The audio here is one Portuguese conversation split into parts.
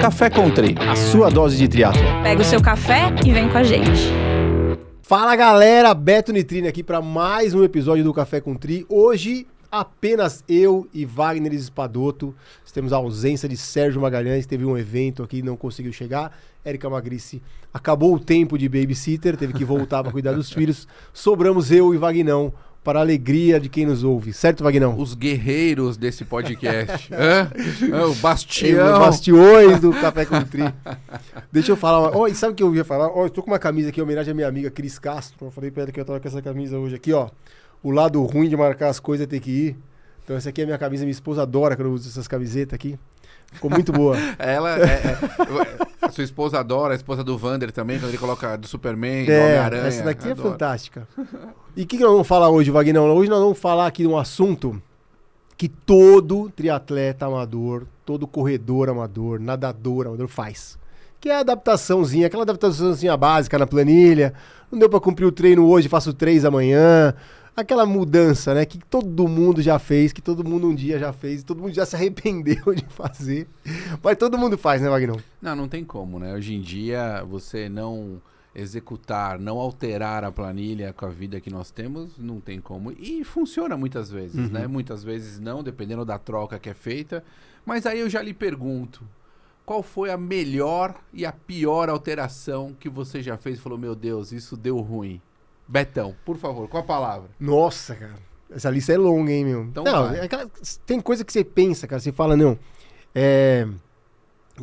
Café Country, a sua dose de triatlo. Pega o seu café e vem com a gente. Fala galera, Beto Nitrine aqui para mais um episódio do Café Country. Hoje apenas eu e Wagner Espadoto. Temos a ausência de Sérgio Magalhães, teve um evento aqui, não conseguiu chegar. Érica Magrice acabou o tempo de babysitter, teve que voltar para cuidar dos filhos. Sobramos eu e Vagnão, para a alegria de quem nos ouve. Certo, Vagnão? Os guerreiros desse podcast. O bastião. Os bastiões do Café Country. Deixa eu falar. E sabe o que eu ia falar? Eu tô com uma camisa aqui em homenagem à minha amiga Cris Castro. Eu falei pra ela que eu tava com essa camisa hoje aqui, ó. O lado ruim de marcar as coisas é ter que ir. Então essa aqui é a minha camisa. Minha esposa adora quando eu uso essas camisetas aqui. Ficou muito boa. A sua esposa adora, a esposa do Vander também, quando ele coloca do Superman, do Homem-Aranha. Essa daqui adora. É fantástica. E o que nós vamos falar hoje, Vagnão? Hoje nós vamos falar aqui de um assunto que todo triatleta amador, todo corredor amador, nadador amador faz. Que é a adaptaçãozinha, aquela adaptaçãozinha básica na planilha. Não deu pra cumprir o treino hoje, faço 3 amanhã. Aquela mudança, né, que todo mundo já fez, que todo mundo um dia já fez, todo mundo já se arrependeu de fazer. Mas todo mundo faz, né, Vagnão? Não tem como, né? Hoje em dia, você não executar, não alterar a planilha com a vida que nós temos, não tem como. E funciona muitas vezes, né? Muitas vezes não, dependendo da troca que é feita. Mas aí eu já lhe pergunto, qual foi a melhor e a pior alteração que você já fez e falou, meu Deus, isso deu ruim? Betão, por favor, qual a palavra? Nossa, cara. Essa lista é longa, hein, meu? Então não, tem coisa que você pensa, cara. Você fala, não,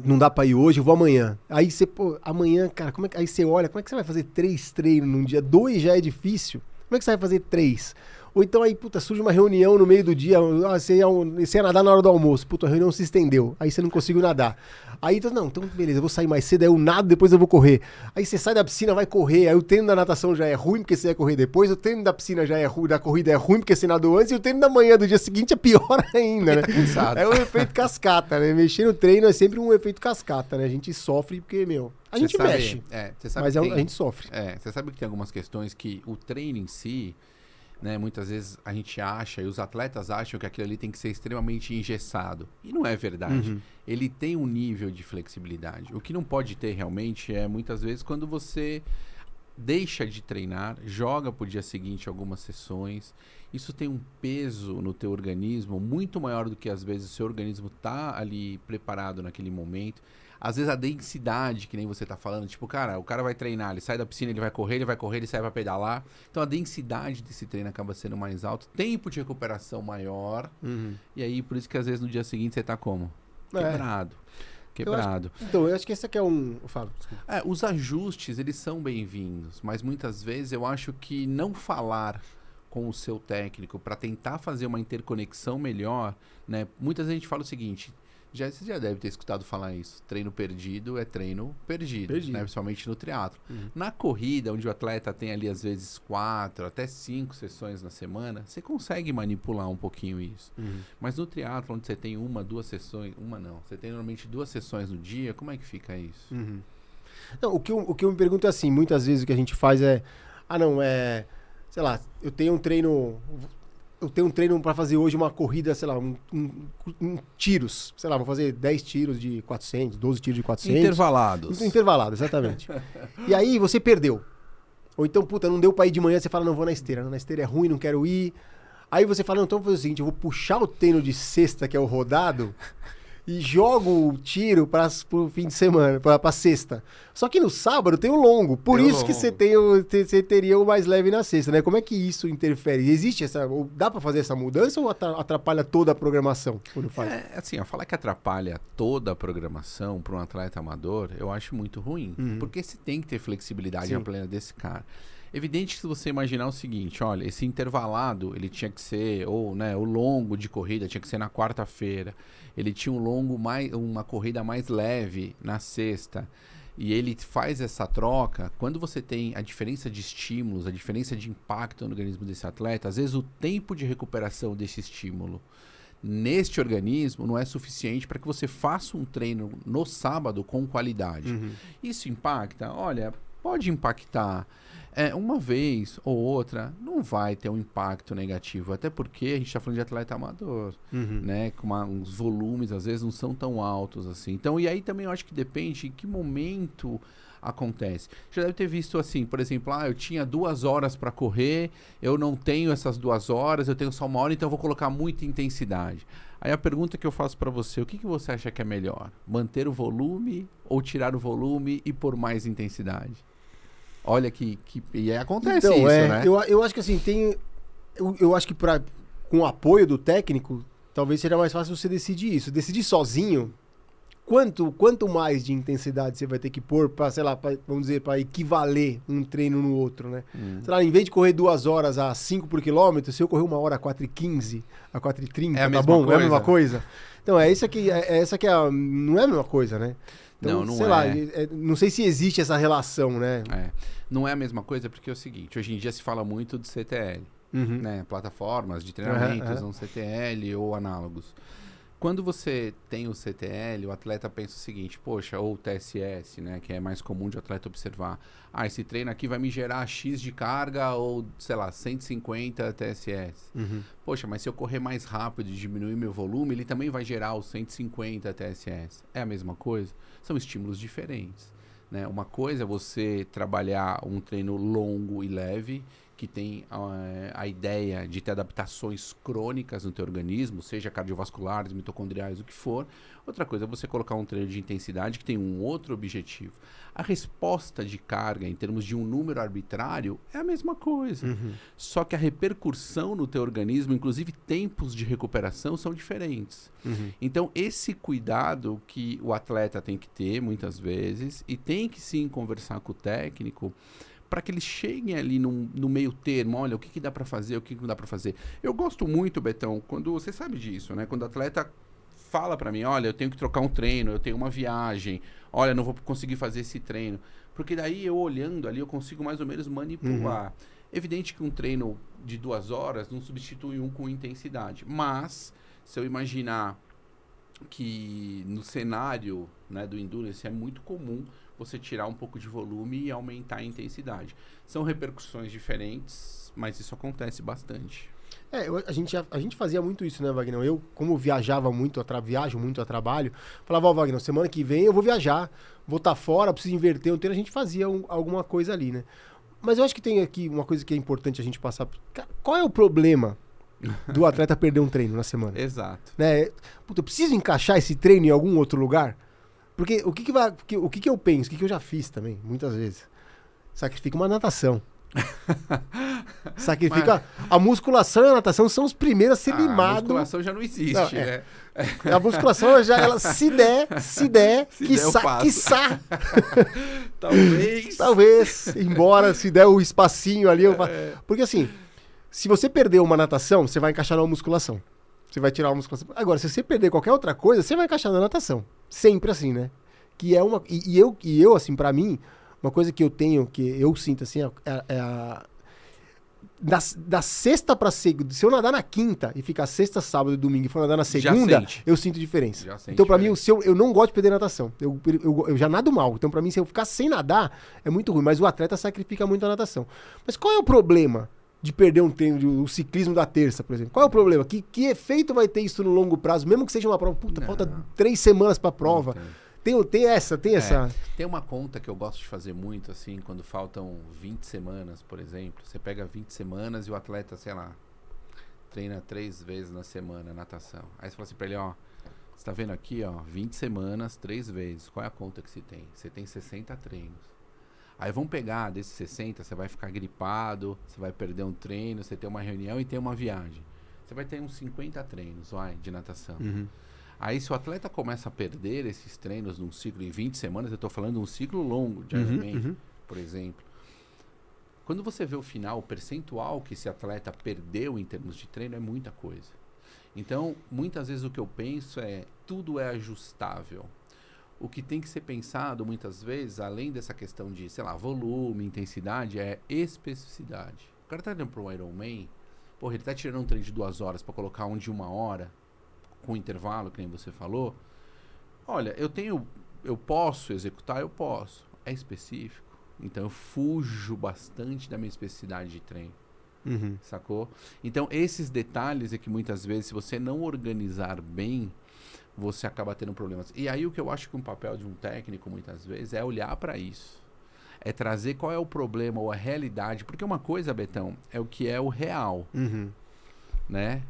não dá pra ir hoje, eu vou amanhã. Aí você, pô, amanhã, cara, aí você olha, como é que você vai fazer 3 treinos num dia? 2 já é difícil. Como é que você vai fazer 3? Ou então aí, puta, surge uma reunião no meio do dia, você ia nadar na hora do almoço, puta, a reunião se estendeu, aí você não conseguiu nadar. Aí, então beleza, eu vou sair mais cedo, aí eu nado, depois eu vou correr. Aí você sai da piscina, vai correr, aí o treino da natação já é ruim porque você vai correr depois, o treino da piscina já é ruim, da corrida é ruim porque você nadou antes, e o treino da manhã do dia seguinte é pior ainda, né? Tá cansado. É um efeito cascata, né? Mexer no treino é sempre um efeito cascata, né? A gente sofre porque, a gente mexe, mas a gente sofre. Você sabe que tem algumas questões que o treino em si, né, muitas vezes a gente acha, e os atletas acham que aquilo ali tem que ser extremamente engessado. E não é verdade. Ele tem um nível de flexibilidade. O que não pode ter realmente é, muitas vezes, quando você deixa de treinar, joga pro dia seguinte algumas sessões. Isso tem um peso no teu organismo muito maior do que, às vezes, o seu organismo tá ali preparado naquele momento. Às vezes a densidade, que nem você tá falando, tipo, cara, o cara vai treinar, ele sai da piscina, ele vai correr, ele sai pra pedalar. Então a densidade desse treino acaba sendo mais alta, tempo de recuperação maior. E aí, por isso que às vezes no dia seguinte você tá como? Quebrado. Eu acho que esse aqui é um... Eu falo, desculpa. Os ajustes, eles são bem-vindos, mas muitas vezes eu acho que não falar com o seu técnico para tentar fazer uma interconexão melhor, né? Muitas vezes a gente fala o seguinte... Você já deve ter escutado falar isso. Treino perdido é treino perdido. Né? Principalmente no triatlo. Na corrida, onde o atleta tem ali às vezes 4 até 5 sessões na semana, você consegue manipular um pouquinho isso. Mas no triatlo, onde você tem 1, 2 sessões, você tem normalmente 2 sessões no dia, como é que fica isso? Não, o que eu me pergunto é assim, muitas vezes o que a gente faz sei lá, eu tenho um treino para fazer hoje uma corrida, sei lá, tiros. Sei lá, vou fazer 10 tiros de 400, 12 tiros de 400. Intervalados, exatamente. E aí você perdeu. Ou então, puta, não deu pra ir de manhã, você fala, não, vou na esteira. Não, na esteira é ruim, não quero ir. Aí você fala, não, então vou fazer o seguinte, eu vou puxar o treino de sexta, que é o rodado, e jogo o tiro pro fim de semana, pra sexta. Só que no sábado tem o longo. Por isso que você teria o mais leve na sexta, né? Como é que isso interfere? Existe dá pra fazer essa mudança ou atrapalha toda a programação quando faz? Falar que atrapalha toda a programação para um atleta amador, eu acho muito ruim. Porque você tem que ter flexibilidade na plena desse cara. Evidente que se você imaginar o seguinte, olha, esse intervalado, ele tinha que ser, o longo de corrida tinha que ser na quarta-feira. Ele tinha uma corrida mais leve na sexta. E ele faz essa troca, quando você tem a diferença de estímulos, a diferença de impacto no organismo desse atleta, às vezes o tempo de recuperação desse estímulo neste organismo não é suficiente para que você faça um treino no sábado com qualidade. Isso impacta? Olha, pode impactar. Uma vez ou outra, não vai ter um impacto negativo. Até porque a gente está falando de atleta amador, né? Com uns volumes, às vezes, não são tão altos assim. Então, e aí também eu acho que depende em que momento acontece. Já deve ter visto assim, por exemplo, eu tinha 2 horas para correr, eu não tenho essas 2 horas, eu tenho só 1 hora, então eu vou colocar muita intensidade. Aí a pergunta que eu faço para você, o que você acha que é melhor? Manter o volume ou tirar o volume e pôr mais intensidade? Olha e acontece então, isso, né? Eu acho que assim, eu acho que com o apoio do técnico, talvez seja mais fácil você decidir isso. Decidir sozinho, quanto mais de intensidade você vai ter que pôr para, sei lá, vamos dizer, para equivaler um treino no outro, né? Sei lá, em vez de correr 2 horas a 5 por quilômetro, se eu correr 1 hora a 4h15, a 4h30, tá bom? Não é a mesma coisa? Então, essa que não é a mesma coisa, né? Então, não sei lá, não sei se existe essa relação, né? Não é a mesma coisa porque é o seguinte, hoje em dia se fala muito de CTL, né? Plataformas de treinamento usam CTL ou análogos. Quando você tem o CTL, o atleta pensa o seguinte, poxa, ou o TSS, né? Que é mais comum de o atleta observar. Esse treino aqui vai me gerar X de carga ou, sei lá, 150 TSS. Poxa, mas se eu correr mais rápido e diminuir meu volume, ele também vai gerar os 150 TSS. É a mesma coisa? São estímulos diferentes, né? Uma coisa é você trabalhar um treino longo e leve, que tem a ideia de ter adaptações crônicas no teu organismo, seja cardiovasculares, mitocondriais, o que for. Outra coisa é você colocar um treino de intensidade que tem um outro objetivo. A resposta de carga, em termos de um número arbitrário, é a mesma coisa. Só que a repercussão no teu organismo, inclusive tempos de recuperação, são diferentes. Então, esse cuidado que o atleta tem que ter, muitas vezes, e tem que sim conversar com o técnico, para que eles cheguem ali no meio termo, olha, o que dá para fazer, o que não dá para fazer. Eu gosto muito, Betão, quando você sabe disso, né? Quando o atleta fala para mim, olha, eu tenho que trocar um treino, eu tenho uma viagem, olha, não vou conseguir fazer esse treino. Porque daí eu olhando ali, eu consigo mais ou menos manipular. Evidente que um treino de 2 horas não substitui um com intensidade, mas se eu imaginar que no cenário, né, do Endurance é muito comum você tirar um pouco de volume e aumentar a intensidade. São repercussões diferentes, mas isso acontece bastante. A gente fazia muito isso, né, Wagner? Eu, como viajo muito a trabalho, falava, Wagner, semana que vem eu vou viajar, vou estar fora, preciso inverter o treino, a gente fazia alguma coisa ali, né? Mas eu acho que tem aqui uma coisa que é importante a gente passar. Qual é o problema do atleta perder um treino na semana? Exato. Né? Puta, eu preciso encaixar esse treino em algum outro lugar? Porque o que eu penso, o que eu já fiz também, muitas vezes, sacrifica uma natação. Sacrifica. A musculação e a natação são os primeiros a ser limados. A musculação já não existe, né? A musculação, ela, se der, quiçá. Talvez, embora se der o espacinho ali. Porque assim, se você perder uma natação, você vai encaixar na musculação. Você vai tirar uma musculação. Agora, se você perder qualquer outra coisa, você vai encaixar na natação. Sempre assim, né? Que é uma. E eu, assim, pra mim, uma coisa que eu tenho, que eu sinto assim, da sexta pra segunda. Se eu nadar na quinta e ficar sexta, sábado e domingo e for nadar na segunda, eu sinto diferença. Então, pra mim, eu não gosto de perder natação. Eu já nado mal. Então, pra mim, se eu ficar sem nadar, é muito ruim. Mas o atleta sacrifica muito a natação. Mas qual é o problema de perder um treino, o ciclismo da terça, por exemplo? Qual é o problema? Que efeito vai ter isso no longo prazo, mesmo que seja uma prova? Puta, falta 3 semanas pra prova. Tem essa. Tem uma conta que eu gosto de fazer muito, assim, quando faltam 20 semanas, por exemplo. Você pega 20 semanas e o atleta, sei lá, treina 3 vezes na semana natação. Aí você fala assim pra ele, você tá vendo aqui, 20 semanas, 3 vezes. Qual é a conta que você tem? Você tem 60 treinos. Aí vamos pegar desses 60, você vai ficar gripado, você vai perder um treino, você tem uma reunião e tem uma viagem. Você vai ter uns 50 treinos, de natação. Aí se o atleta começa a perder esses treinos num ciclo em 20 semanas, eu estou falando de um ciclo longo de Ironman, por exemplo. Quando você vê o final, o percentual que esse atleta perdeu em termos de treino é muita coisa. Então, muitas vezes o que eu penso tudo é ajustável. O que tem que ser pensado, muitas vezes, além dessa questão de, sei lá, volume, intensidade, é especificidade. O cara tá indo para um Ironman, ele tá tirando um treino de 2 horas para colocar um de 1 hora, com intervalo, que nem você falou. Olha, eu posso executar? Eu posso. É específico? Então eu fujo bastante da minha especificidade de treino. Uhum. Sacou? Então esses detalhes é que muitas vezes, se você não organizar bem, você acaba tendo problemas. E aí o que eu acho que um papel de um técnico, muitas vezes, é olhar para isso. É trazer qual é o problema ou a realidade. Porque uma coisa, Betão, é o que é o real. Uhum. Né?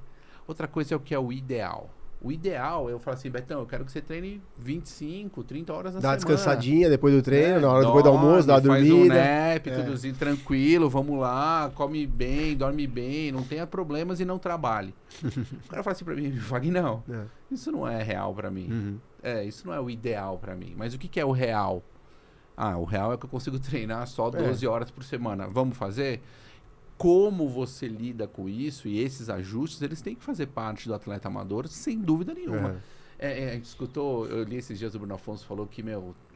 Outra coisa é o que é o ideal. O ideal é eu falar assim, Betão, eu quero que você treine 25, 30 horas na Dá uma semana. descansadinha depois do treino, Né? na hora depois do almoço, dá uma faz dormida. um nap, tudozinho tranquilo, vamos lá, come bem, dorme bem, não tenha problemas e não trabalhe. O cara fala assim pra mim, Vagnão, isso não é real pra mim. Uhum. Isso não é o ideal pra mim. Mas o que é o real? O real é que eu consigo treinar só 12 horas por semana. Vamos fazer? Como você lida com isso e esses ajustes, eles têm que fazer parte do atleta amador, sem dúvida nenhuma. A gente escutou, eu li esses dias o Bruno Afonso falou que,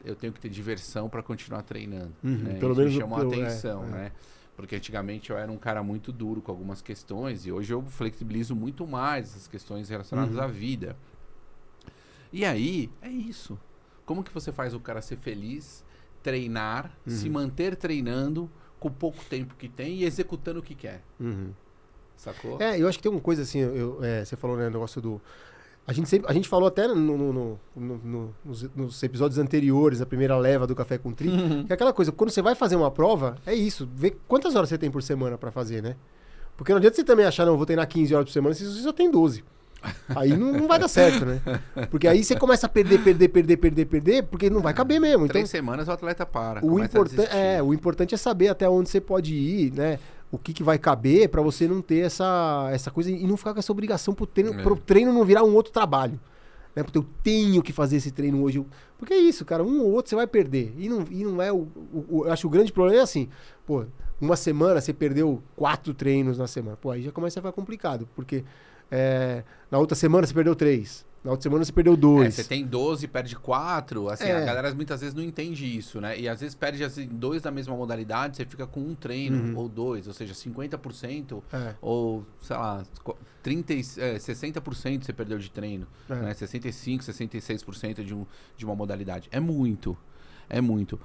eu tenho que ter diversão para continuar treinando. Né? Pelo Isso menos me chamou a atenção, né? Porque antigamente eu era um cara muito duro com algumas questões e hoje eu flexibilizo muito mais essas questões relacionadas à vida. E aí, é isso. Como que você faz o cara ser feliz, treinar, se manter treinando com o pouco tempo que tem e executando o que quer? Sacou? Eu acho que tem uma coisa assim, você falou, né, o negócio do... A gente falou até nos episódios anteriores, a primeira leva do Café com Tri, que é aquela coisa, quando você vai fazer uma prova, é isso, vê quantas horas você tem por semana pra fazer, né? Porque não adianta você também achar, não, vou treinar 15 horas por semana, se você só tem 12. Aí não vai dar certo, né? Porque aí você começa a perder, porque não vai caber mesmo. 3 semanas o atleta para. O importante é saber até onde você pode ir, né? O que vai caber pra você não ter essa coisa e não ficar com essa obrigação pro treino não virar um outro trabalho. Né? Porque eu tenho que fazer esse treino hoje. Porque é isso, cara. Um ou outro você vai perder. E não é eu acho que o grande problema é assim, pô, uma semana você perdeu 4 treinos na semana. Pô, aí já começa a ficar complicado. Porque na outra semana você perdeu 3. Na outra semana você perdeu 2. Você tem 12 e perde 4. Assim, a galera muitas vezes não entende isso, né? E às vezes perde assim, 2 da mesma modalidade, você fica com um treino ou 2. Ou seja, 50% ou, sei lá, 60% você perdeu de treino. Né? 65%, 66% de uma modalidade. É muito. É muito.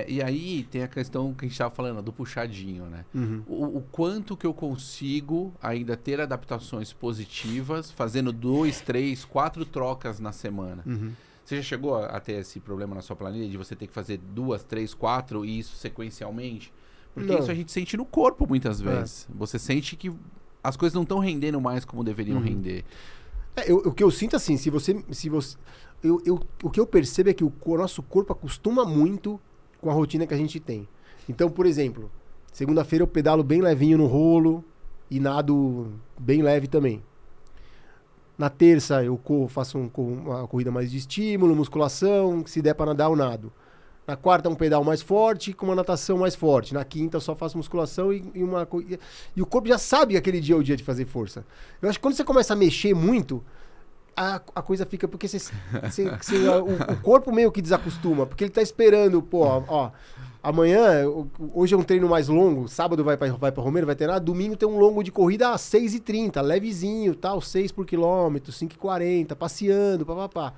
E aí tem a questão que a gente estava falando, do puxadinho, né? O quanto que eu consigo ainda ter adaptações positivas, fazendo 2, 3, 4 trocas na semana. Você já chegou a ter esse problema na sua planilha de você ter que fazer 2, 3, 4 e isso sequencialmente? Porque isso a gente sente no corpo muitas vezes. Você sente que as coisas não estão rendendo mais como deveriam render. O que eu sinto assim, se você o que eu percebo é que o nosso corpo acostuma muito com a rotina que a gente tem. Então, por exemplo, segunda-feira eu pedalo bem levinho no rolo e nado bem leve também. Na terça eu faço uma corrida mais de estímulo, musculação, se der para nadar eu nado. Na quarta um pedal mais forte com uma natação mais forte. Na quinta eu só faço musculação e o corpo já sabe que aquele dia é o dia de fazer força. Eu acho que quando você começa a mexer muito, a coisa fica... Porque o corpo meio que desacostuma. Porque ele tá esperando, amanhã, hoje é um treino mais longo, sábado vai pra Romero, vai treinar, domingo tem um longo de corrida às 6h30, levezinho, tal, 6 por quilômetro, 5h40, passeando, papapá.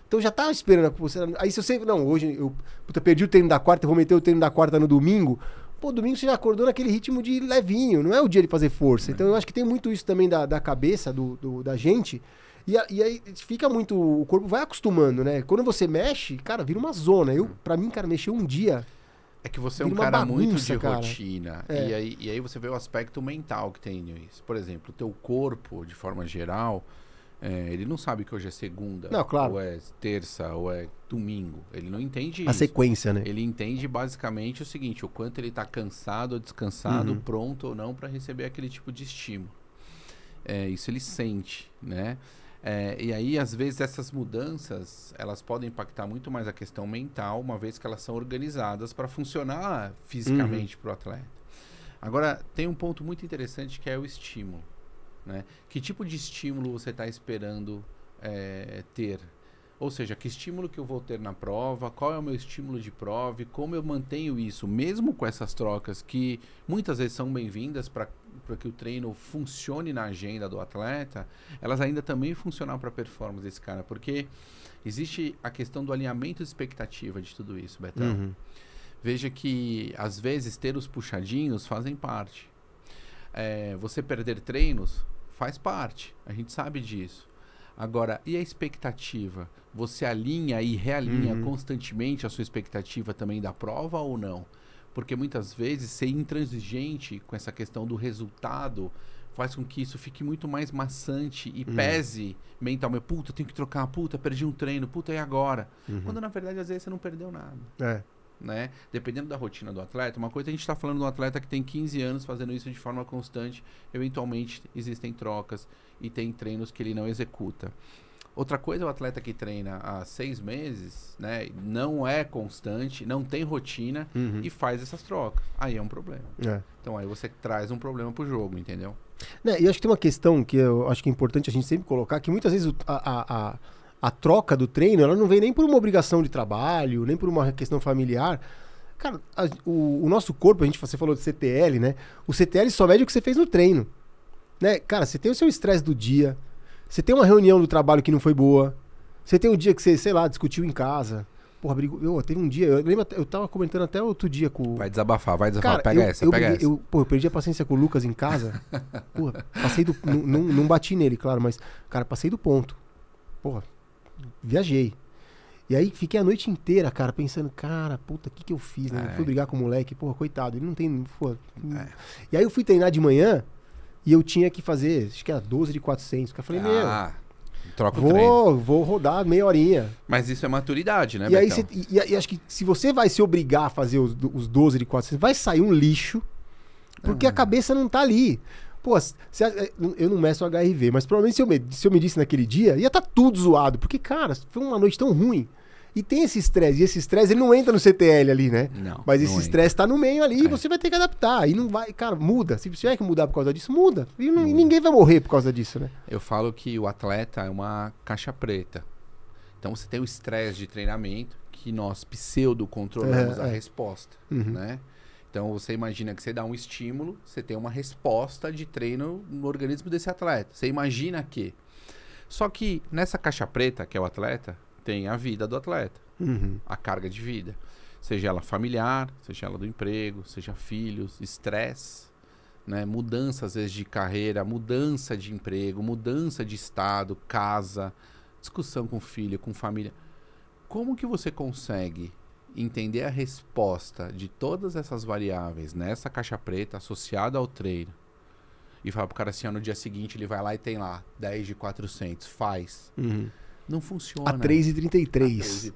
Então já tá esperando. Aí se você... Não, hoje eu perdi o treino da quarta, eu vou meter o treino da quarta no domingo. Pô, domingo você já acordou naquele ritmo de levinho, não é o dia de fazer força. Então eu acho que tem muito isso também da cabeça da gente. E aí fica muito... O corpo vai acostumando, né? Quando você mexe, cara, vira uma zona. Pra mim, cara, mexer um dia... É que você é um cara muito de cara. rotina. E aí você vê o aspecto mental que tem nisso. Por exemplo, o teu corpo, de forma geral, ele não sabe que hoje é segunda, não, claro. ou é terça, ou é domingo. Ele não entende a sequência, né? Ele entende basicamente o seguinte, o quanto ele está cansado ou descansado, pronto ou não para receber aquele tipo de estímulo. Isso ele sente, né? E aí, às vezes, essas mudanças, elas podem impactar muito mais a questão mental, uma vez que elas são organizadas para funcionar fisicamente para o atleta. Agora, tem um ponto muito interessante que é o estímulo. Né? Que tipo de estímulo você está esperando ter? Ou seja, que estímulo que eu vou ter na prova, qual é o meu estímulo de prova e como eu mantenho isso, mesmo com essas trocas que muitas vezes são bem-vindas para que o treino funcione na agenda do atleta, elas ainda também funcionam para a performance desse cara, porque existe a questão do alinhamento de expectativa de tudo isso, Betão. Veja que, às vezes, ter os puxadinhos fazem parte. Você perder treinos faz parte. A gente sabe disso. Agora, e a expectativa? Você alinha e realinha constantemente a sua expectativa também da prova ou não? Porque muitas vezes ser intransigente com essa questão do resultado faz com que isso fique muito mais maçante e pese mentalmente. Puta, tenho que trocar. Puta, perdi um treino. Puta, e agora? Quando, na verdade, às vezes você não perdeu nada. Né? Dependendo da rotina do atleta, uma coisa a gente está falando de um atleta que tem 15 anos fazendo isso de forma constante, eventualmente existem trocas e tem treinos que ele não executa. Outra coisa é o atleta que treina há 6 meses, né? Não é constante, não tem rotina e faz essas trocas. Aí é um problema. Então aí você traz um problema pro jogo, entendeu? E acho que tem uma questão que eu acho que é importante a gente sempre colocar, que muitas vezes a troca do treino, ela não vem nem por uma obrigação de trabalho, nem por uma questão familiar. Cara, o nosso corpo, você falou de CTL, né? O CTL só mede o que você fez no treino. Né? Cara, você tem o seu estresse do dia, você tem uma reunião do trabalho que não foi boa, você tem um dia que você, sei lá, discutiu em casa. Porra, teve um dia, eu lembro, eu tava comentando até outro dia com... Vai desabafar, cara, pega essa. Eu perdi a paciência com o Lucas em casa. Porra, passei do... não bati nele, claro, mas, cara, passei do ponto. Porra, viajei. E aí fiquei a noite inteira, cara, pensando, cara, puta, o que eu fiz, né? Eu fui brigar com o moleque, porra, coitado, ele não tem... Porra, E aí eu fui treinar de manhã e eu tinha que fazer, acho que era 12 de 400. Eu falei, troca o treino. Vou rodar meia horinha. Mas isso é maturidade, né, e aí e acho que se você vai se obrigar a fazer os 12 de 400, vai sair um lixo, porque a cabeça não tá ali. Pô, eu não meço o HRV, mas provavelmente se eu medisse naquele dia, ia estar tudo zoado. Porque, cara, foi uma noite tão ruim. E tem esse estresse. E esse estresse, ele não entra no CTL ali, né? Não. Mas esse estresse tá no meio ali e você vai ter que adaptar. E não vai... Cara, muda. Se tiver que mudar por causa disso, muda. E ninguém vai morrer por causa disso, né? Eu falo que o atleta é uma caixa preta. Então você tem o estresse de treinamento, que nós pseudo controlamos a resposta, né? Então você imagina que você dá um estímulo, você tem uma resposta de treino no organismo desse atleta. Você imagina que... Só que nessa caixa preta, que é o atleta, tem a vida do atleta, a carga de vida. Seja ela familiar, seja ela do emprego, seja filhos, estresse, né? Mudança às vezes de carreira, mudança de emprego, mudança de estado, casa, discussão com filho, com família. Como que você consegue entender a resposta de todas essas variáveis nessa caixa preta associada ao treino e falar pro cara assim, no dia seguinte ele vai lá e tem lá 10 de 400, faz. Não funciona. A 3,33.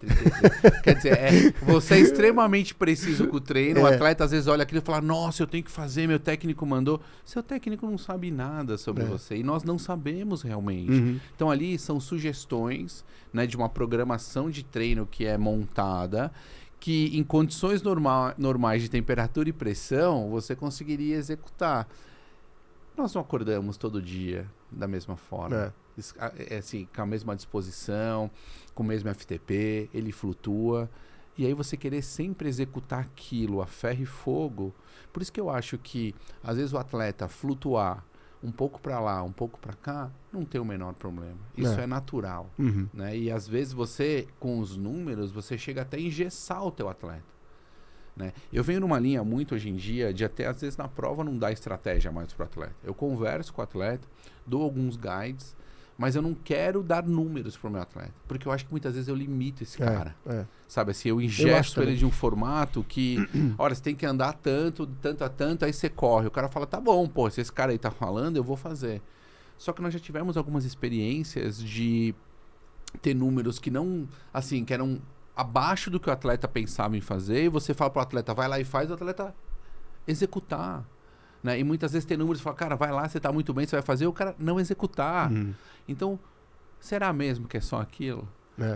Quer dizer, você é extremamente preciso com o treino, o atleta às vezes olha aquilo e fala, nossa, eu tenho que fazer, meu técnico mandou. Seu técnico não sabe nada sobre você e nós não sabemos realmente. Então ali são sugestões, né, de uma programação de treino que é montada, que em condições normais de temperatura e pressão, você conseguiria executar. Nós não acordamos todo dia da mesma forma. Assim, com a mesma disposição, com o mesmo FTP, ele flutua. E aí você querer sempre executar aquilo a ferro e fogo. Por isso que eu acho que, às vezes, o atleta flutuar um pouco para lá, um pouco para cá, não tem o menor problema. Isso é natural. Né? E às vezes você, com os números, você chega até a engessar o teu atleta. Né? Eu venho numa linha muito hoje em dia de até às vezes na prova não dar estratégia mais para o atleta. Eu converso com o atleta, dou alguns guides, mas eu não quero dar números para o meu atleta, porque eu acho que muitas vezes eu limito esse cara. Sabe assim, eu ingesto ele de um formato que, olha, você tem que andar tanto a tanto, aí você corre. O cara fala, tá bom, pô, se esse cara aí tá falando, eu vou fazer. Só que nós já tivemos algumas experiências de ter números que não, assim, que eram abaixo do que o atleta pensava em fazer, e você fala pro atleta, vai lá e faz, o atleta executar. Né? E muitas vezes tem números que falam, cara, vai lá, você tá muito bem, você vai fazer, o cara não executar. Então, será mesmo que é só aquilo?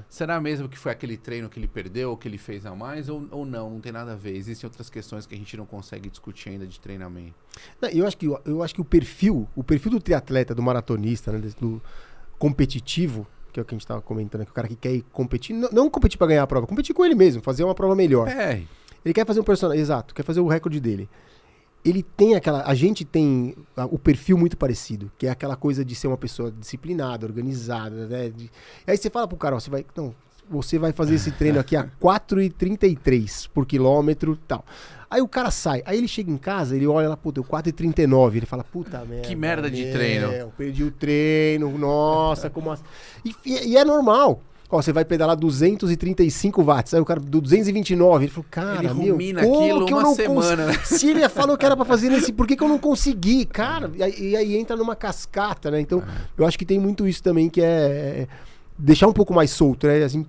Será mesmo que foi aquele treino que ele perdeu, ou que ele fez a mais, ou não? Não tem nada a ver. Existem outras questões que a gente não consegue discutir ainda de treinamento. Eu acho que o perfil do triatleta, do maratonista, né, do competitivo, que é o que a gente estava comentando aqui, o cara que quer ir competir, não competir para ganhar a prova, competir com ele mesmo, fazer uma prova melhor. Ele quer fazer um personagem, exato, quer fazer o recorde dele. Ele tem a gente tem o perfil muito parecido, que é aquela coisa de ser uma pessoa disciplinada, organizada, né? E aí você fala pro cara, ó, você vai, não, você vai fazer esse treino aqui a 4,33 por quilômetro e tal. Aí o cara sai, aí ele chega em casa, ele olha lá, puta, 4,39, ele fala, puta merda. Que merda de treino. Eu perdi o treino, nossa, como assim? E é normal. Ó, você vai pedalar 235 watts, aí o cara, 229, ele falou, cara, ele meu, rumina como aquilo que eu uma não semana, né? Se ele falou que era pra fazer nesse, por que eu não consegui? Cara, e aí entra numa cascata, né? Então, eu acho que tem muito isso também, que é deixar um pouco mais solto, né? Assim,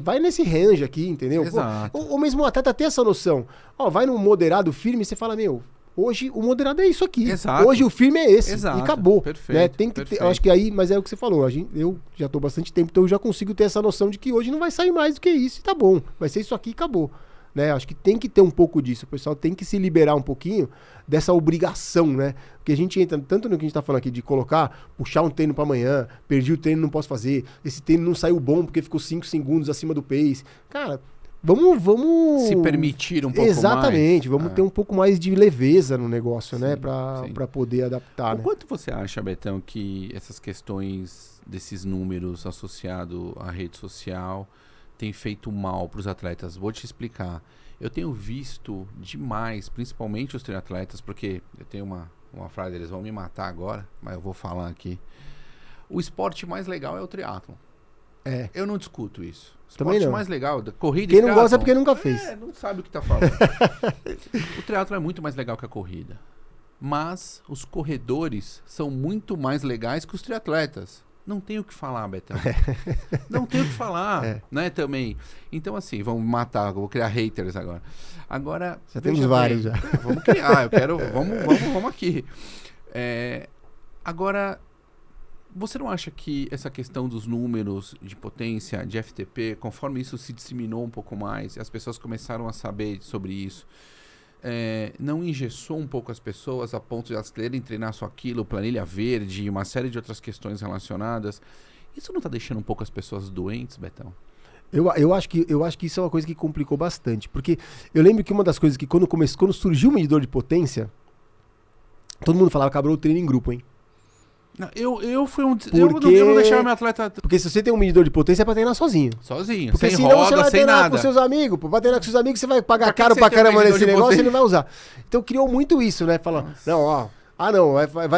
vai nesse range aqui, entendeu? Exato. Ou mesmo o atleta ter essa noção. Ó, vai no moderado firme e você fala, meu, hoje o moderado é isso aqui. Exato. Hoje o firme é esse. Exato. E acabou. Perfeito, Né? Tem que ter, eu acho que aí, mas é o que você falou. Eu já tô bastante tempo, então eu já consigo ter essa noção de que hoje não vai sair mais do que isso e tá bom. Vai ser isso aqui e acabou. Né? Acho que tem que ter um pouco disso. O pessoal tem que se liberar um pouquinho dessa obrigação, né? Porque a gente entra tanto no que a gente tá falando aqui de puxar um treino para amanhã, perdi o treino, não posso fazer. Esse treino não saiu bom porque ficou 5 segundos acima do pace. Cara, vamos se permitir um pouco exatamente, mais. Vamos ter um pouco mais de leveza no negócio, né? Para poder adaptar. O quanto você acha, Betão, que essas questões desses números associados à rede social tem feito mal para os atletas? Vou te explicar. Eu tenho visto demais, principalmente os triatletas, porque eu tenho uma frase, eles vão me matar agora, mas eu vou falar aqui. O esporte mais legal é o triatlon. Eu não discuto isso. O esporte mais legal, da corrida Quem e não triatlon, gosta é porque nunca fez. Não sabe o que tá falando. O triatlon é muito mais legal que a corrida. Mas os corredores são muito mais legais que os triatletas. Não tem o que falar, Betão. Não tem o que falar, né, também. Então, assim, vamos matar, vou criar haters agora. Agora... Já temos vários já. Vamos criar, eu quero... Vamos aqui. Agora, você não acha que essa questão dos números de potência, de FTP, conforme isso se disseminou um pouco mais, e as pessoas começaram a saber sobre isso, não engessou um pouco as pessoas a ponto de elas quererem treinar só aquilo, planilha verde e uma série de outras questões relacionadas? Isso não está deixando um pouco as pessoas doentes, Betão? Eu acho que isso é uma coisa que complicou bastante, porque eu lembro que uma das coisas que quando surgiu o medidor de potência, todo mundo falava que acabou o treino em grupo, hein? Não, eu não deixava meu atleta... Porque se você tem um medidor de potência é pra treinar sozinho. Sozinho, porque sem senão roda, você vai sem treinar nada. com seus amigos. Pra treinar com seus amigos você vai pagar caro você pra tem um caramba medidor nesse de negócio e potência? não vai usar. Então criou muito isso, né? Falando,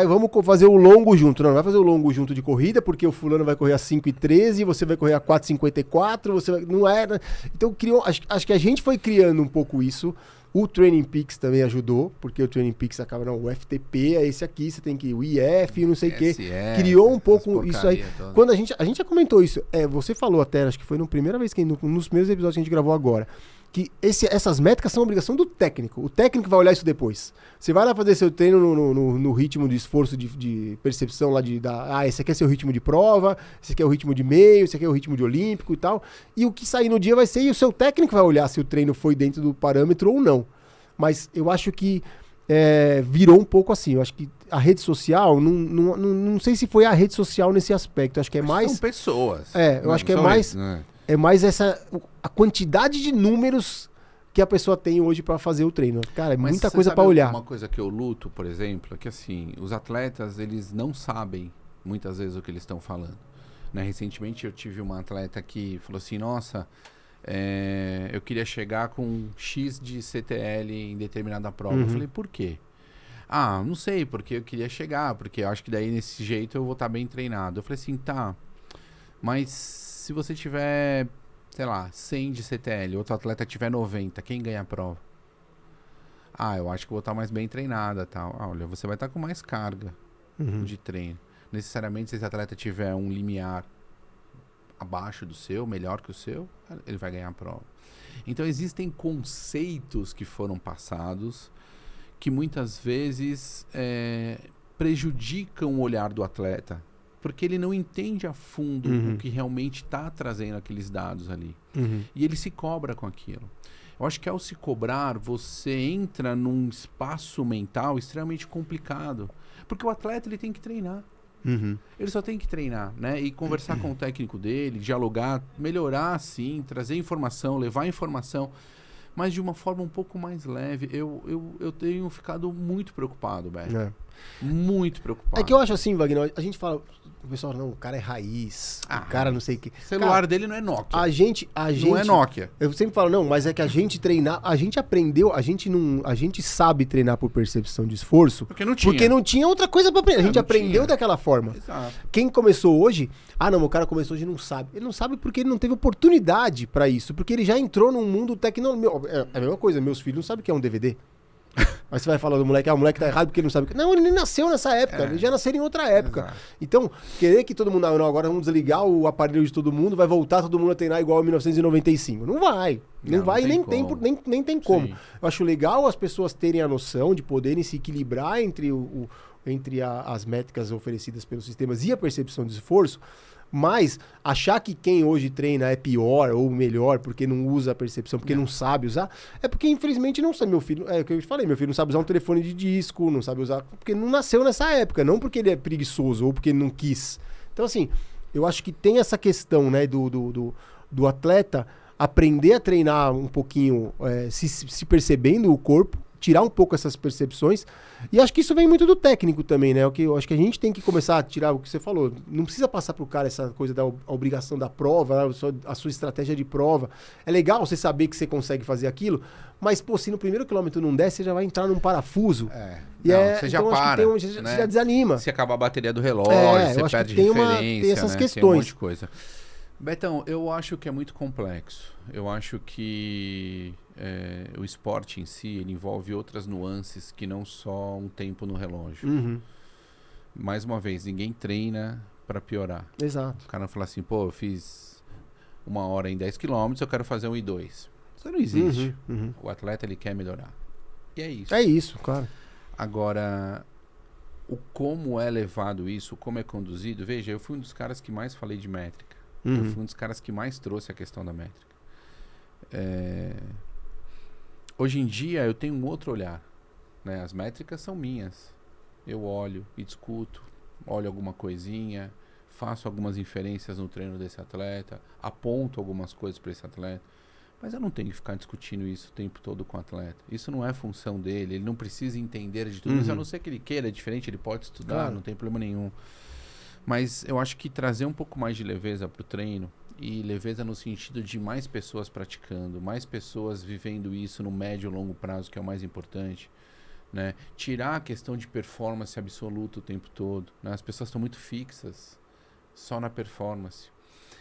vamos fazer o longo junto. Não vai fazer o longo junto de corrida, porque o fulano vai correr a 5,13, você vai correr a 4,54, não era. Então criou, acho que a gente foi criando um pouco isso. O Training Peaks também ajudou, porque o Training Peaks acaba, não, o FTP é esse aqui, você tem que ir, o IF, não sei o quê. Criou um pouco isso aí. Toda. Quando a gente já comentou isso, você falou até, acho que foi na primeira vez, nos primeiros episódios que a gente gravou agora, que essas métricas são obrigação do técnico. O técnico vai olhar isso depois. Você vai lá fazer seu treino no ritmo de esforço de percepção lá esse aqui é seu ritmo de prova, esse aqui é o ritmo de meio, esse aqui é o ritmo de olímpico e tal. E o que sair no dia vai ser, e o seu técnico vai olhar se o treino foi dentro do parâmetro ou não. Mas eu acho que virou um pouco assim. Eu acho que a rede social, não sei se foi a rede social nesse aspecto. Eu acho que é mais... São pessoas. Eu acho que é mais... É mais a quantidade de números que a pessoa tem hoje para fazer o treino. Cara, é muita coisa para olhar. Uma coisa que eu luto, por exemplo, é que assim, os atletas, eles não sabem muitas vezes o que eles estão falando. Né? Recentemente eu tive uma atleta que falou assim, nossa, eu queria chegar com X de CTL em determinada prova. Eu falei, por quê? Não sei, porque eu queria chegar, porque eu acho que daí nesse jeito eu vou estar bem treinado. Eu falei assim, tá, mas... Se você tiver, sei lá, 100 de CTL, outro atleta tiver 90, quem ganha a prova? Eu acho que vou estar mais bem treinada, tal. Olha, você vai estar com mais carga de treino. Necessariamente, se esse atleta tiver um limiar abaixo do seu, melhor que o seu, ele vai ganhar a prova. Então, existem conceitos que foram passados que muitas vezes prejudicam o olhar do atleta, porque ele não entende a fundo o que realmente está trazendo aqueles dados ali. E ele se cobra com aquilo. Eu acho que ao se cobrar, você entra num espaço mental extremamente complicado. Porque o atleta ele tem que treinar. Ele só tem que treinar, né? E conversar com o técnico dele, dialogar, melhorar, sim, trazer informação, levar informação, mas de uma forma um pouco mais leve. Eu tenho ficado muito preocupado, Beto. Muito preocupado. É que eu acho assim, Wagner, a gente fala... O pessoal, não, o cara é raiz, o cara não sei o quê. O celular dele não é Nokia. A gente... Não é Nokia. Eu sempre falo, não, mas é que a gente treinar... A gente aprendeu, a gente sabe treinar por percepção de esforço. Porque não tinha. Porque não tinha outra coisa pra aprender. A gente aprendeu tinha. Daquela forma. Exato. Quem começou hoje... Ah, não, o cara começou hoje e não sabe. Ele não sabe porque ele não teve oportunidade pra isso. Porque ele já entrou num mundo tecnológico. É a mesma coisa, meus filhos não sabem o que é um DVD. Aí você vai falar do moleque, o moleque tá errado porque ele não sabe. Não, ele nem nasceu nessa época, ele já nasceu em outra época. Exato. Então, querer que todo mundo, não, agora vamos desligar o aparelho de todo mundo, vai voltar todo mundo a treinar igual a 1995. Não vai. Não vai e nem tem como. Sim. Eu acho legal as pessoas terem a noção de poderem se equilibrar entre, as métricas oferecidas pelos sistemas e a percepção de esforço. Mas achar que quem hoje treina é pior ou melhor porque não usa a percepção, porque não sabe usar, é porque infelizmente não sabe. Meu filho, é o que eu te falei, meu filho não sabe usar um telefone de disco, não sabe usar, porque não nasceu nessa época, não porque ele é preguiçoso ou porque ele não quis. Então assim, eu acho que tem essa questão, né, do atleta aprender a treinar um pouquinho, se percebendo o corpo, tirar um pouco essas percepções. E acho que isso vem muito do técnico também, né? Eu acho que a gente tem que começar a tirar o que você falou. Não precisa passar pro cara essa coisa da obrigação da prova, a sua estratégia de prova. É legal você saber que você consegue fazer aquilo, mas, pô, se no primeiro quilômetro não der, você já vai entrar num parafuso. Você já então, para. Você já desanima. Se acabar a bateria do relógio, você perde referência, tem essas questões. Tem um monte de coisa. Betão, eu acho que é muito complexo. Eu acho que o esporte em si, ele envolve outras nuances que não só um tempo no relógio. Uhum. Mais uma vez, ninguém treina para piorar. Exato. O cara fala assim, pô, eu fiz 1 hora em 10 km, eu quero fazer 1:02. Isso não existe. Uhum. O atleta, ele quer melhorar. E é isso. É isso, claro. Agora, o como é levado isso, como é conduzido, veja, eu fui um dos caras que mais falei de métrica. Eu fui um dos caras que mais trouxe a questão da métrica. Hoje em dia eu tenho um outro olhar, né? As métricas são minhas. Eu olho e discuto, olho alguma coisinha, faço algumas inferências no treino desse atleta, aponto algumas coisas para esse atleta, mas eu não tenho que ficar discutindo isso o tempo todo com o atleta. Isso não é função dele, ele não precisa entender de tudo isso, a não ser que ele queira, é diferente, ele pode estudar, claro. Não tem problema nenhum. Mas eu acho que trazer um pouco mais de leveza para o treino, e leveza no sentido de mais pessoas praticando, mais pessoas vivendo isso no médio e longo prazo, que é o mais importante, né? Tirar a questão de performance absoluta o tempo todo, né? As pessoas estão muito fixas só na performance.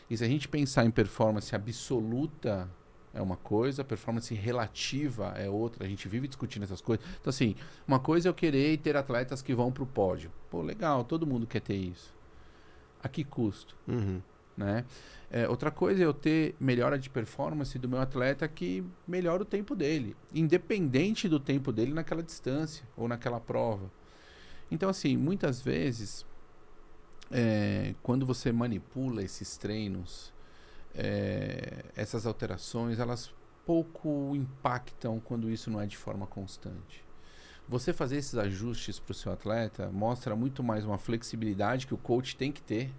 E se a gente pensar em performance absoluta é uma coisa, performance relativa é outra. A gente vive discutindo essas coisas. Então assim, uma coisa é eu querer ter atletas que vão para o pódio. Pô, legal, todo mundo quer ter isso. A que custo? Né? Outra coisa é eu ter melhora de performance do meu atleta que melhora o tempo dele, independente do tempo dele naquela distância ou naquela prova. Então, assim, muitas vezes, quando você manipula esses treinos, essas alterações, elas pouco impactam quando isso não é de forma constante. Você fazer esses ajustes para o seu atleta mostra muito mais uma flexibilidade que o coach tem que ter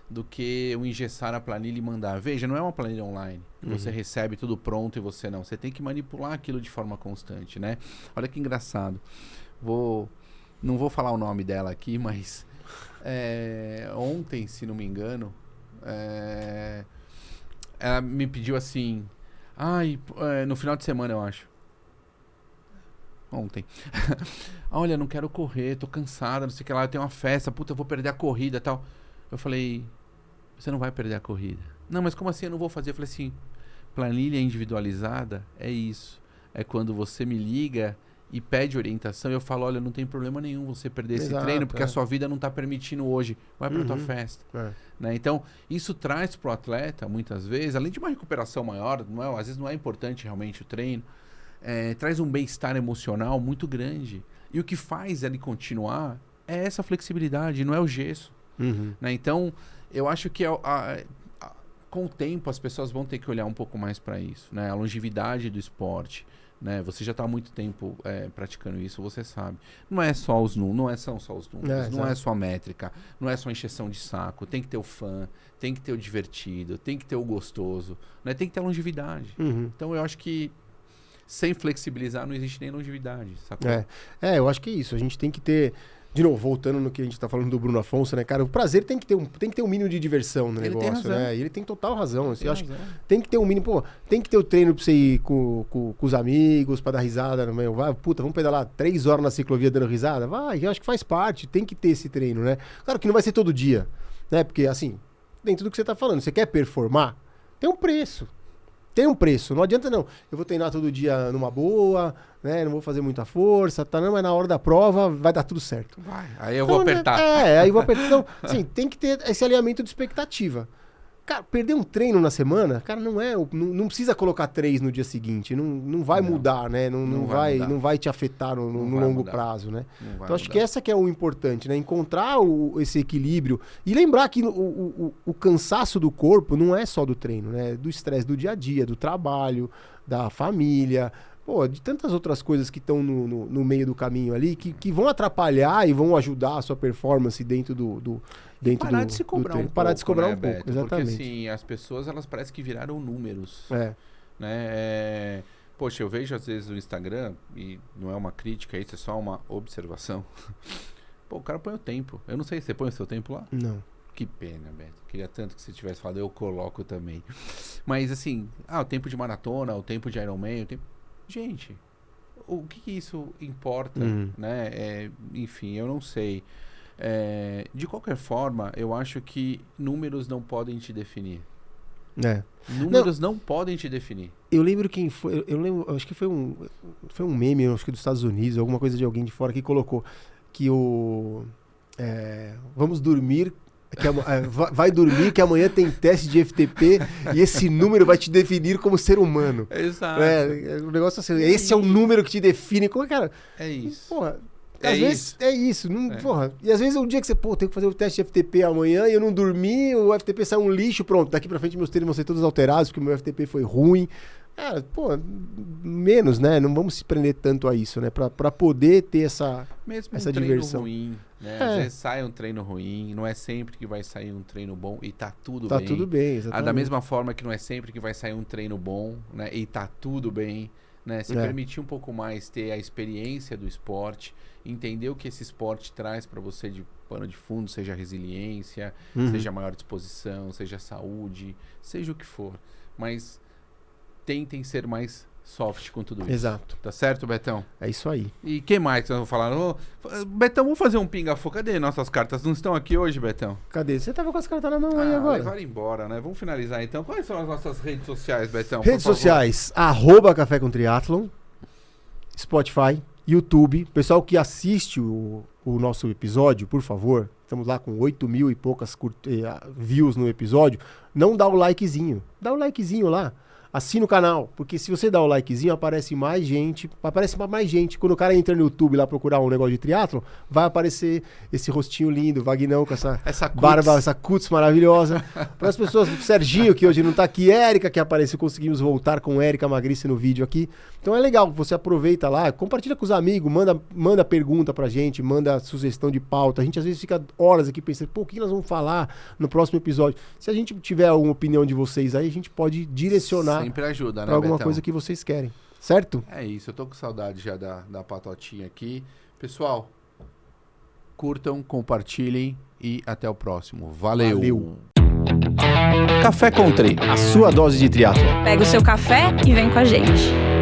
do que o engessar a planilha e mandar. Veja, não é uma planilha online. Você recebe tudo pronto e você não. Você tem que manipular aquilo de forma constante, né? Olha que engraçado. Não vou falar o nome dela aqui, mas ontem, se não me engano, ela me pediu assim... no final de semana, eu acho. Ontem. Olha, não quero correr, tô cansada, não sei o que lá, eu tenho uma festa, puta, eu vou perder a corrida e tal. Eu falei, você não vai perder a corrida. Não, mas como assim eu não vou fazer? Eu falei assim, planilha individualizada é isso. É quando você me liga e pede orientação e eu falo, olha, não tem problema nenhum você perder esse treino, porque a sua vida não tá permitindo hoje. Vai pra tua festa. Né? Então, isso traz pro atleta, muitas vezes, além de uma recuperação maior, às vezes não é importante realmente o treino, traz um bem-estar emocional muito grande. E o que faz ele continuar é essa flexibilidade, não é o gesso. Né? Então, eu acho que com o tempo as pessoas vão ter que olhar um pouco mais para isso, né? A longevidade do esporte, né? Você já está há muito tempo praticando isso, você sabe. Não é só os números, não são só os números, não é só a métrica, não é só a encheção de saco. Tem que ter o fã, tem que ter o divertido, tem que ter o gostoso, né? Tem que ter a longevidade. Então, eu acho que sem flexibilizar não existe nem longevidade, sacou? Eu acho que é isso. A gente tem que ter... De novo, voltando no que a gente tá falando do Bruno Afonso, né, cara? O prazer tem que ter um mínimo de diversão no negócio, né? E ele tem total razão. Assim, eu acho que tem que ter um mínimo, pô, tem que ter o treino pra você ir com os amigos, pra dar risada no meio. Vai, puta, vamos pedalar 3 horas na ciclovia dando risada? Vai, eu acho que faz parte, tem que ter esse treino, né? Claro que não vai ser todo dia, né? Porque, assim, dentro do que você tá falando, você quer performar, tem um preço. Tem um preço, não adianta não. Eu vou treinar todo dia numa boa, né? Não vou fazer muita força, tá? Não, mas na hora da prova vai dar tudo certo. Vai, aí eu vou apertar. Aí eu vou apertar. Então, assim, tem que ter esse alinhamento de expectativa. Cara, perder um treino na semana, cara, não precisa colocar 3 no dia seguinte. Não vai mudar, né? Não vai te afetar no longo prazo, né? Então acho que essa que é o importante, né? Encontrar esse equilíbrio e lembrar que o cansaço do corpo não é só do treino, né? Do estresse do dia a dia, do trabalho, da família, pô, de tantas outras coisas que estão no meio do caminho ali, que vão atrapalhar e vão ajudar a sua performance dentro parar de se cobrar um pouco. Parar de se cobrar né, um pouco, Beto? exatamente. Porque assim, as pessoas, elas parecem que viraram números. É. Poxa, eu vejo às vezes no Instagram, e não é uma crítica, isso é só uma observação. Pô, o cara põe o tempo. Eu não sei se você põe o seu tempo lá? Não. Que pena, Beto. Queria tanto que você tivesse falado, eu coloco também. Mas assim, o tempo de maratona, o tempo de Ironman, o tempo... Gente, o que isso importa, né? Enfim, eu não sei. De qualquer forma, eu acho que números não podem te definir. Números não podem te definir. Eu lembro quem foi. Eu lembro, acho que foi um meme, acho que dos Estados Unidos, alguma coisa de alguém de fora que colocou que vamos dormir. Vai dormir que amanhã tem teste de FTP e esse número vai te definir como ser humano. Exato. O negócio assim, esse é o número que te define. Como é, cara? É isso. Porra, às vezes é isso. Porra, e às vezes é um dia que você, tem que fazer o teste de FTP amanhã e eu não dormi, o FTP saiu um lixo, pronto, daqui pra frente meus treinos vão ser todos alterados porque o meu FTP foi ruim. Menos, né? Não vamos se prender tanto a isso, né? Pra poder ter essa diversão. Ruim, né? Às vezes sai um treino ruim, não é sempre que vai sair um treino bom e tá tudo bem. Tá tudo bem, exatamente. Da mesma forma que não é sempre que vai sair um treino bom, né? E tá tudo bem, né? Se permitir um pouco mais ter a experiência do esporte, entender o que esse esporte traz para você de pano de fundo, seja resiliência, seja maior disposição, seja saúde, seja o que for. Mas tentem ser mais soft com tudo isso. Exato. Tá certo, Betão? É isso aí. E que mais que nós vamos falar? Betão, vamos fazer um pinga-fogo. Cadê nossas cartas? Não estão aqui hoje, Betão? Cadê? Você tava com as cartas na mão aí agora. Levaram embora, né? Vamos finalizar então. Quais são as nossas redes sociais, Betão? Redes sociais, @Café com Triathlon, Spotify, YouTube. Pessoal que assiste o nosso episódio, por favor, estamos lá com 8.000 e poucas views no episódio, não dá o likezinho. Dá o likezinho lá. Assina o canal, porque se você dá o likezinho, aparece mais gente. Quando o cara entra no YouTube lá procurar um negócio de triatlon, vai aparecer esse rostinho lindo, Vagnão com essa barba, essa cutis maravilhosa. Para as pessoas, Serginho, que hoje não tá aqui, Érica, que apareceu, conseguimos voltar com Érica Magrice no vídeo aqui. Então é legal, você aproveita lá, compartilha com os amigos, manda pergunta pra gente, manda sugestão de pauta. A gente às vezes fica horas aqui pensando, o que nós vamos falar no próximo episódio? Se a gente tiver alguma opinião de vocês aí, a gente pode direcionar. Sempre ajuda, né, pra alguma Betão? coisa que vocês querem, certo? É isso, eu tô com saudade já da patotinha aqui. Pessoal, curtam, compartilhem e até o próximo. Valeu. Café com Tri, a sua dose de triatlo. Pega o seu café e vem com a gente.